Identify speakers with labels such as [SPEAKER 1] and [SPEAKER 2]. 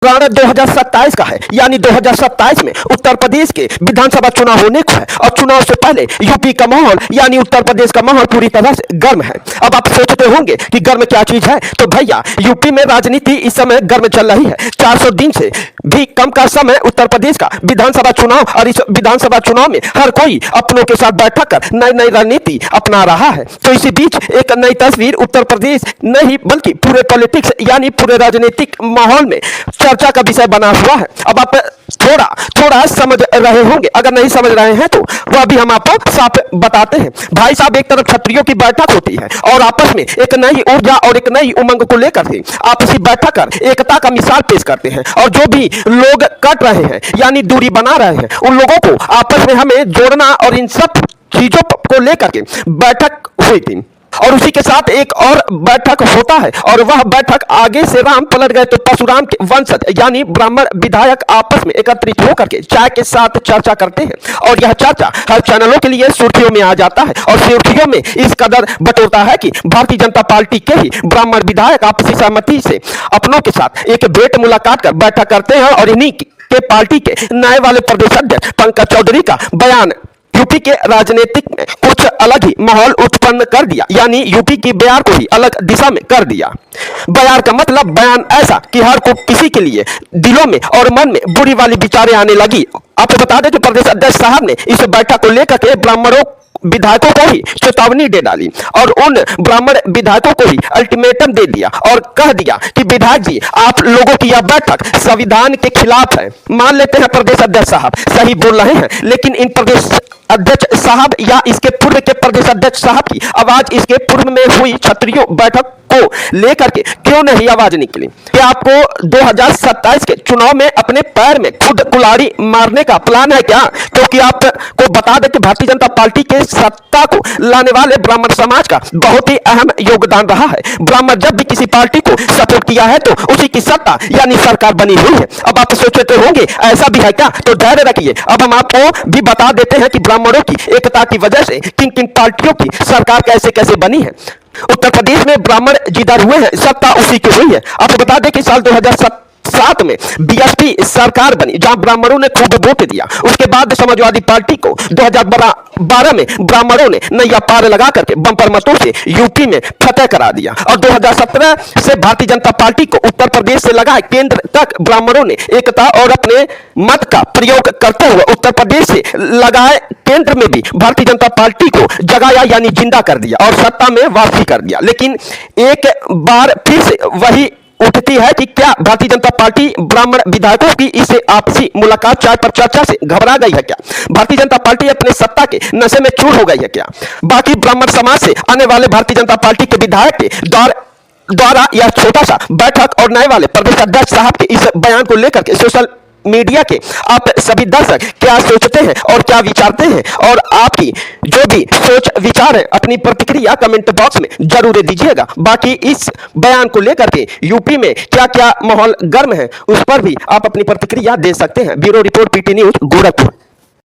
[SPEAKER 1] पुराना 2027 का है, यानी 2027 में उत्तर प्रदेश के विधानसभा चुनाव होने को है और चुनाव से पहले यूपी का माहौल यानी उत्तर प्रदेश का माहौल पूरी तरह से गर्म है। अब आप सोचते होंगे कि गर्म क्या चीज है, तो भैया यूपी में राजनीति इस समय गर्म चल रही है। 400 दिन से भी कम का समय उत्तर प्रदेश का विधानसभा चुनाव, और इस विधानसभा चुनाव में हर कोई अपनों के साथ बैठक कर नई नई रणनीति अपना रहा है। तो इसी बीच एक नई तस्वीर उत्तर प्रदेश नहीं बल्कि पूरे पॉलिटिक्स यानी पूरे राजनीतिक माहौल में चर्चा का विषय बना हुआ है। अब आप थोड़ा समझ रहे होंगे, अगर नहीं समझ रहे हैं तो वह भी हम आपको साफ बताते हैं। भाई साहब, एक तरफ क्षत्रियों की बैठक होती है और आपस में एक नई ऊर्जा और एक नई उमंग को लेकर के आपसी बैठक कर एकता का मिसाल पेश करते हैं, और जो भी लोग कट रहे हैं यानी दूरी बना रहे हैं उन लोगों को आपस में हमें जोड़ना, और इन सब चीजों को लेकर के बैठक हुई थी। और उसी के साथ एक और बैठक होता है, और वह बैठक आगे से राम पलट गए तो परशुराम के वंशज यानी ब्राह्मण विधायक आपस में एकत्रित होकर के चाय के साथ चर्चा करते हैं, और यह चर्चा हर चैनलों के लिए सुर्खियों में आ जाता है, और सुर्खियों में इस कदर बटोरता है कि भारतीय जनता पार्टी के ही ब्राह्मण विधायक आपसी सहमति से अपनों के साथ एक भेंट मुलाकात कर बैठक करते हैं, और इन्हीं के पार्टी के नए वाले प्रदेश अध्यक्ष पंकज चौधरी का बयान यूपी के राजनीतिक में कुछ अलग ही माहौल उत्पन्न कर दिया, यानी यूपी की बयार को ही अलग दिशा में कर दिया। बयार का मतलब बयान ऐसा कि हर को किसी के लिए दिलों में और मन में बुरी वाली विचारें आने लगी। आपको बता दें कि प्रदेश अध्यक्ष साहब ने इस बैठक को लेकर के ब्राह्मणों विधायकों को ही चेतावनी दे डाली, और उन ब्राह्मण विधायकों को ही अल्टीमेटम दे दिया और कह दिया कि विधायक जी, आप लोगों की यह बैठक संविधान के खिलाफ है। मान लेते हैं प्रदेश अध्यक्ष साहब सही बोल रहे हैं, लेकिन इन प्रदेश अध्यक्ष साहब या इसके पूर्व के प्रदेश अध्यक्ष साहब की आवाज इसके पूर्व में हुई क्षत्रियों बैठक को लेकर के क्यों नहीं आवाज निकली? क्या आपको 2027 के चुनाव में अपने पैर में खुद कुल्हाड़ी मारने का प्लान है क्या? क्योंकि आपको बता दें कि भारतीय जनता पार्टी के सत्ता को लाने वाले ब्राह्मण समाज का बहुत ही अहम योगदान रहा है। ब्राह्मण जब भी किसी पार्टी को सपोर्ट किया है तो उसी की सत्ता यानी सरकार बनी हुई है। अब आप सोचते होंगे ऐसा भी है क्या? तो धैर्य रखिए, अब हम आपको भी बता देते हैं कि ब्राह्मणों की एकता की वजह से किन किन पार्टियों की सरकार कैसे कैसे बनी है। उत्तर प्रदेश में ब्राह्मण जिधर हुए हैं सत्ता उसी की हुई है। आपको बता दें कि साल 2007 में बीएसपी सरकार बनी जहां ब्राह्मणों ने खूब वोट दिया। उसके बाद समाजवादी पार्टी को 2012 में ब्राह्मणों ने नैया पार लगा करके बंपर मतों से यूपी में फतेह करा दिया, और 2017 से भारतीय जनता पार्टी को उत्तर प्रदेश से लगाए केंद्र तक ब्राह्मणों ने एकता और अपने मत का प्रयोग करते हुए उत्तर प्रदेश से लगाए केंद्र में भी भारतीय जनता पार्टी को जगाया यानी जिंदा कर दिया और सत्ता में वापसी कर दिया। लेकिन एक बार फिर से वही उठती है कि क्या भारतीय जनता पार्टी ब्राह्मण विधायकों की इस आपसी मुलाकात चाय पर चर्चा से घबरा गई है क्या? भारतीय जनता पार्टी अपने सत्ता के नशे में चूर हो गई है क्या? बाकी ब्राह्मण समाज से आने वाले भारतीय जनता पार्टी के विधायक के द्वारा यह छोटा सा बैठक और नए वाले प्रदेश अध्यक्ष साहब के इस बयान को लेकर के सोशल मीडिया के आप सभी दर्शक क्या सोचते हैं और क्या विचारते हैं, और आपकी जो भी सोच विचार है अपनी प्रतिक्रिया कमेंट बॉक्स में जरूर दीजिएगा। बाकी इस बयान को लेकर के यूपी में क्या क्या माहौल गर्म है उस पर भी आप अपनी प्रतिक्रिया दे सकते हैं। Bureau report, PT news, Gorakhpur.